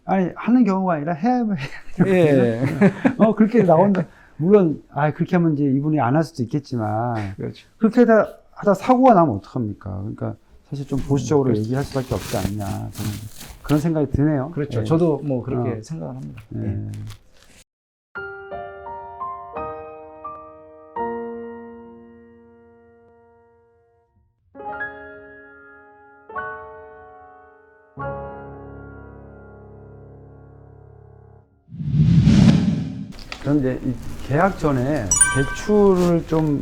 아니 하는 경우가 아니라 해야 예. 그렇게 나온다. 물론 그렇게 하면 이제 이분이 안 할 수도 있겠지만 그렇죠. 그렇게 하다 사고가 나면 어떡합니까? 그러니까 사실 좀 보수적으로 얘기할 수밖에 없지 않냐. 저는 그런 생각이 드네요. 그렇죠. 예. 저도 뭐 그렇게 생각을 합니다. 예. 예. 그런데 이 계약 전에 대출을 좀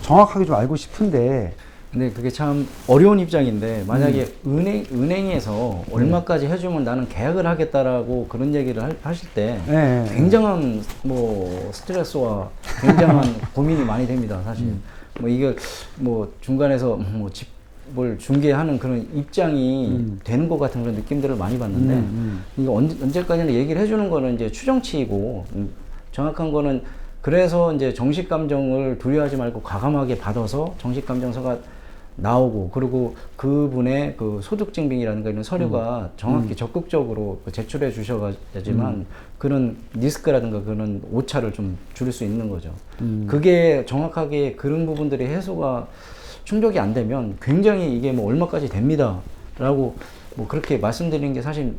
정확하게 좀 알고 싶은데 근데 그게 참 어려운 입장인데 만약에 은행에서 얼마까지 해주면 나는 계약을 하겠다라고 그런 얘기를 하실 때 예. 굉장한 뭐 스트레스와 굉장한 고민이 많이 됩니다, 사실. 뭐 이게 뭐 중간에서 뭐 집을 중개하는 그런 입장이 되는 것 같은 그런 느낌들을 많이 받는데 이게 언제까지나 얘기를 해주는 거는 이제 추정치이고 정확한 거는 그래서 이제 정식 감정을 두려워하지 말고 과감하게 받아서 정식 감정서가 나오고 그리고 그분의 그 소득증빙이라는 거 이런 서류가 정확히 적극적으로 제출해 주셔야지만 그런 리스크라든가 그런 오차를 좀 줄일 수 있는 거죠. 그게 정확하게 그런 부분들이 해소가 충족이 안 되면 굉장히 이게 뭐 얼마까지 됩니다라고 뭐 그렇게 말씀드리는 게 사실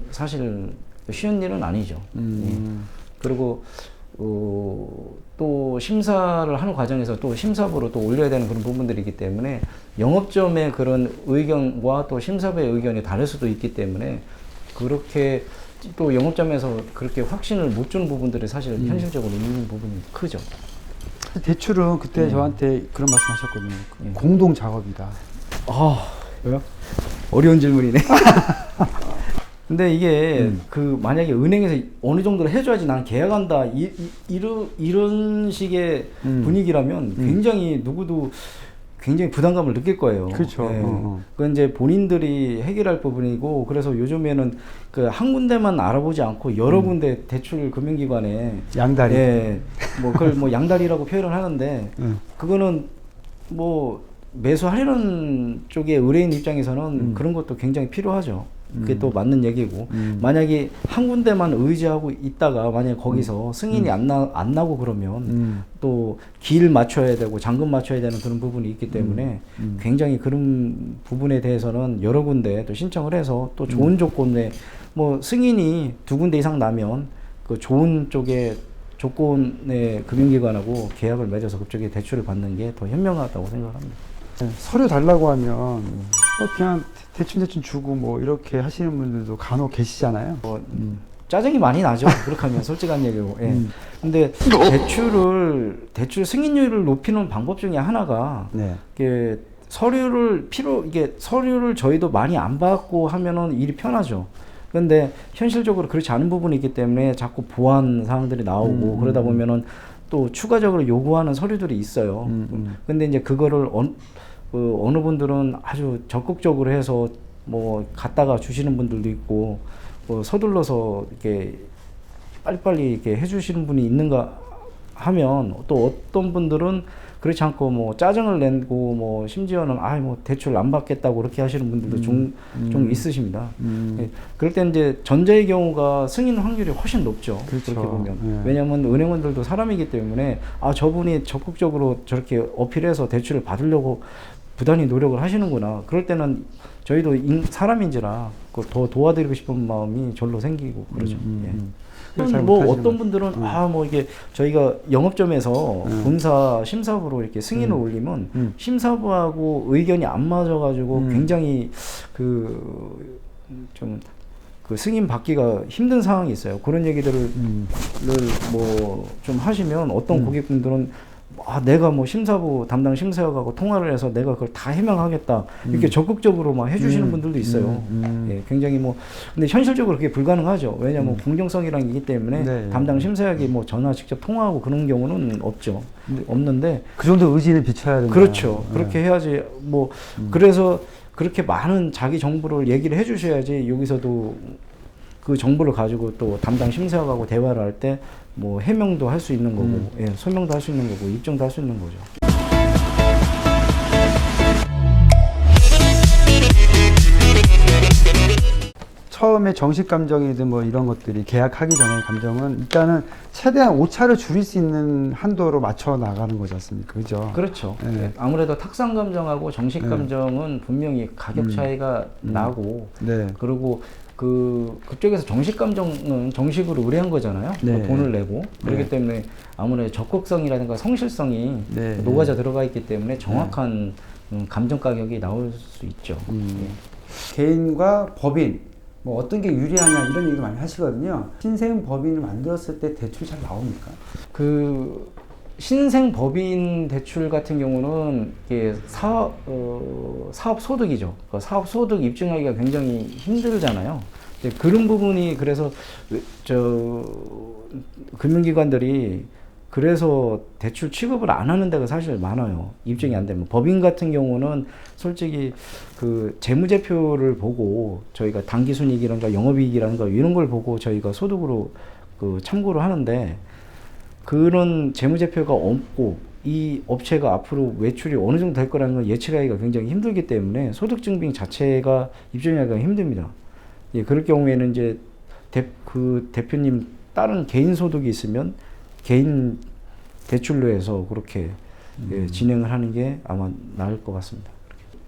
쉬운 일은 아니죠. 예. 그리고 또 심사를 하는 과정에서 또 심사부로 또 올려야 되는 그런 부분들이기 때문에 영업점의 그런 의견과 또 심사부의 의견이 다를 수도 있기 때문에 그렇게 또 영업점에서 그렇게 확신을 못 주는 부분들이 사실 현실적으로 있는 부분이 크죠. 대출은 그때 저한테 그런 말씀 하셨거든요. 공동 작업이다. 왜요? 어려운 질문이네. 근데 이게 그 만약에 은행에서 어느 정도를 해줘야지 난 계약한다 이런 식의 분위기라면 굉장히 누구도 굉장히 부담감을 느낄 거예요. 그렇죠. 예. 그건 이제 본인들이 해결할 부분이고 그래서 요즘에는 그 한 군데만 알아보지 않고 여러 군데 대출 금융기관에 양다리. 예. 뭐 그걸 뭐 양다리라고 표현을 하는데 그거는 뭐 매수하려는 쪽의 의뢰인 입장에서는 그런 것도 굉장히 필요하죠. 그게 또 맞는 얘기고 만약에 한 군데만 의지하고 있다가 만약에 거기서 승인이 안 나고 그러면 또 길 맞춰야 되고 잔금 맞춰야 되는 그런 부분이 있기 때문에 굉장히 그런 부분에 대해서는 여러 군데 또 신청을 해서 또 좋은 조건에 뭐 승인이 2군데 이상 나면 그 좋은 쪽에 조건의 금융기관하고 계약을 맺어서 그쪽에 대출을 받는 게 더 현명하다고 생각합니다. 서류 달라고 하면 그냥 대충 주고 뭐 이렇게 하시는 분들도 간혹 계시잖아요. 짜증이 많이 나죠. 그렇게 하면 솔직한 얘기로. 예. 근데 대출 승인율을 높이는 방법 중에 하나가 이게 서류를 저희도 많이 안 받고 하면은 일이 편하죠. 근데 현실적으로 그렇지 않은 부분이 있기 때문에 자꾸 보완 사항들이 나오고 그러다 보면은 또 추가적으로 요구하는 서류들이 있어요. 근데 이제 그거를 어느 분들은 아주 적극적으로 해서 뭐 갖다가 주시는 분들도 있고 서둘러서 이렇게 빨리빨리 이렇게 해주시는 분이 있는가 하면 또 어떤 분들은 그렇지 않고 뭐 짜증을 내고 뭐 심지어는 뭐 대출 안 받겠다고 그렇게 하시는 분들도 좀 있으십니다. 예, 그럴 때 이제 전자의 경우가 승인 확률이 훨씬 높죠. 그렇죠. 그렇게 보면 왜냐하면 은행원들도 사람이기 때문에 저분이 적극적으로 저렇게 어필해서 대출을 받으려고 부단히 노력을 하시는구나. 그럴 때는 저희도 사람인지라 더 도와드리고 싶은 마음이 절로 생기고 그러죠. 뭐 어떤 분들은 뭐 이게 저희가 영업점에서 본사 심사부로 이렇게 승인을 올리면 심사부하고 의견이 안 맞아가지고 굉장히 그 승인 받기가 힘든 상황이 있어요. 그런 얘기들을 뭐 좀 하시면 어떤 고객분들은 내가 뭐 심사부 담당 심사역하고 통화를 해서 내가 그걸 다 해명하겠다 이렇게 적극적으로 막 해주시는 분들도 있어요. 예, 굉장히 근데 현실적으로 그게 불가능하죠. 왜냐하면 공정성이랑 이기 때문에 담당 심사역이 뭐 전화 직접 통화하고 그런 경우는 없죠. 없는데 그 정도 의지는 비춰야 된다. 그렇죠. 그렇게 해야지 뭐 그래서 그렇게 많은 자기 정보를 얘기를 해주셔야지 여기서도 그 정보를 가지고 또 담당 심사역하고 대화를 할 때 뭐 해명도 할 수 있는 거고, 설명도 할 수 있는 거고, 입증도 할 수 있는 거죠. 처음에 정식 감정이든 뭐 이런 것들이 계약하기 전에 감정은 일단은 최대한 오차를 줄일 수 있는 한도로 맞춰 나가는 거지 않습니까? 그죠? 그렇죠. 네. 아무래도 탁상 감정하고 정식 네. 감정은 분명히 가격 차이가 나고, 네. 그리고 그쪽에서 정식 감정은 정식으로 의뢰한 거잖아요. 네. 돈을 내고. 그렇기 네. 때문에 아무래도 적극성이라든가 성실성이 네. 녹아져 들어가 있기 때문에 정확한 감정 가격이 나올 수 있죠. 개인과 법인 뭐 어떤 게 유리하냐 이런 얘기도 많이 하시거든요. 신생 법인을 만들었을 때 대출 잘 나옵니까? 그 신생 법인 대출 같은 경우는 이게 사업 소득이죠. 그 사업 소득 입증하기가 굉장히 힘들잖아요. 이제 그런 부분이 그래서 금융기관들이 그래서 대출 취급을 안 하는 데가 사실 많아요. 입증이 안 되면. 법인 같은 경우는 솔직히 그 재무제표를 보고 저희가 당기순이익이라든가 영업이익이라든가 이런 걸 보고 저희가 소득으로 그 참고를 하는데, 그런 재무제표가 없고 이 업체가 앞으로 외출이 어느 정도 될 거라는 걸 예측하기가 굉장히 힘들기 때문에 소득증빙 자체가 입증하기가 힘듭니다. 예, 그럴 경우에는 이제 그 대표님 다른 개인 소득이 있으면 개인 대출로 해서 그렇게 예, 진행을 하는 게 아마 나을 것 같습니다.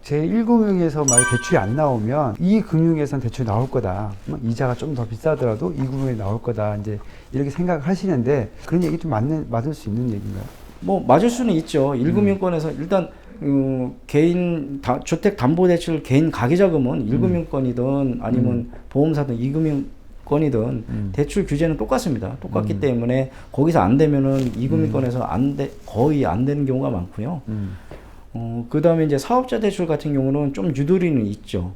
제1금융에서 만약 대출이 안 나오면 이 금융에선 대출이 나올 거다. 이자가 좀 더 비싸더라도 이 금융에 나올 거다. 이제 이렇게 생각하시는데 그런 얘기 좀 맞을 수 있는 얘기인가요? 뭐 맞을 수는 있죠. 1금융권에서 일단 개인 주택담보대출 개인 가계자금은 1금융권이든 아니면 보험사든 2금융권이든 대출 규제는 똑같습니다. 똑같기 때문에 거기서 안 되면은 2금융권에서 거의 안 되는 경우가 많고요. 그 다음에 이제 사업자 대출 같은 경우는 좀 유도리는 있죠.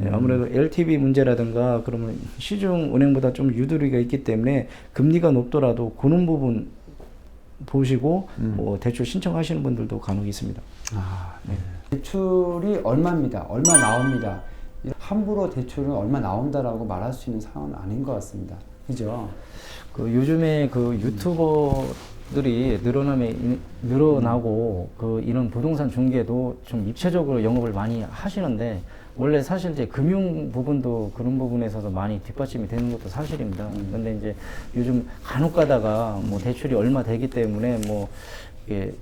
예, 아무래도 LTV 문제라든가 그러면 시중은행보다 좀 유도리가 있기 때문에 금리가 높더라도 그런 부분 보시고 뭐 대출 신청하시는 분들도 간혹 있습니다. 네. 대출이 얼마입니다. 얼마 나옵니다. 함부로 대출은 얼마 나온다라고 말할 수 있는 상황은 아닌 것 같습니다. 그죠? 요즘에 유튜버들이 늘어나고 이런 부동산 중개도 좀 입체적으로 영업을 많이 하시는데, 원래 사실 이제 금융 부분도 그런 부분에 있어서 많이 뒷받침이 되는 것도 사실입니다. 근데 이제 요즘 간혹 가다가 뭐 대출이 얼마 되기 때문에 이게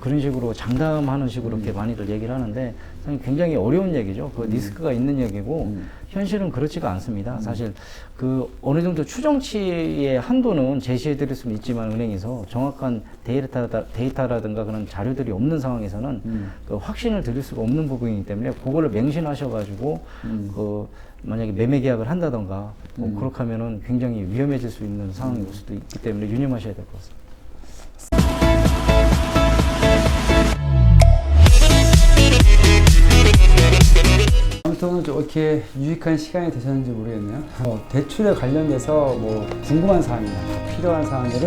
그런 식으로 장담하는 식으로 이렇게 많이들 얘기를 하는데, 사실 굉장히 어려운 얘기죠. 그 리스크가 있는 얘기고, 현실은 그렇지가 않습니다. 사실 어느 정도 추정치의 한도는 제시해 드릴 수는 있지만, 은행에서 정확한 데이터라든가 그런 자료들이 없는 상황에서는 확신을 드릴 수가 없는 부분이기 때문에 그거를 맹신하셔가지고 만약에 매매 계약을 한다던가 그렇게 하면은 굉장히 위험해질 수 있는 상황이 올 수도 있기 때문에 유념하셔야 될 것 같습니다. 아무튼 오늘 좀 이렇게 유익한 시간이 되셨는지 모르겠네요. 대출에 관련돼서 궁금한 사항이나 필요한 사항들은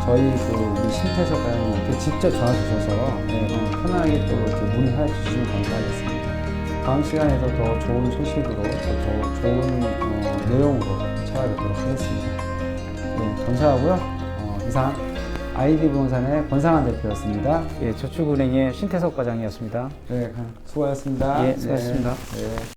저희 우리 신태석 과장님한테 직접 전화 주셔서 편하게 또 이렇게 문의해 주시면 감사하겠습니다. 다음 시간에도 더 좋은 소식으로 더 좋은 내용으로 찾아뵙도록 하겠습니다. 네, 감사하고요. 이상 아이디 부동산의 권상환 대표였습니다. 예, 저축은행의 신태석 과장이었습니다. 네, 수고하셨습니다. 예, 수고하셨습니다. 네.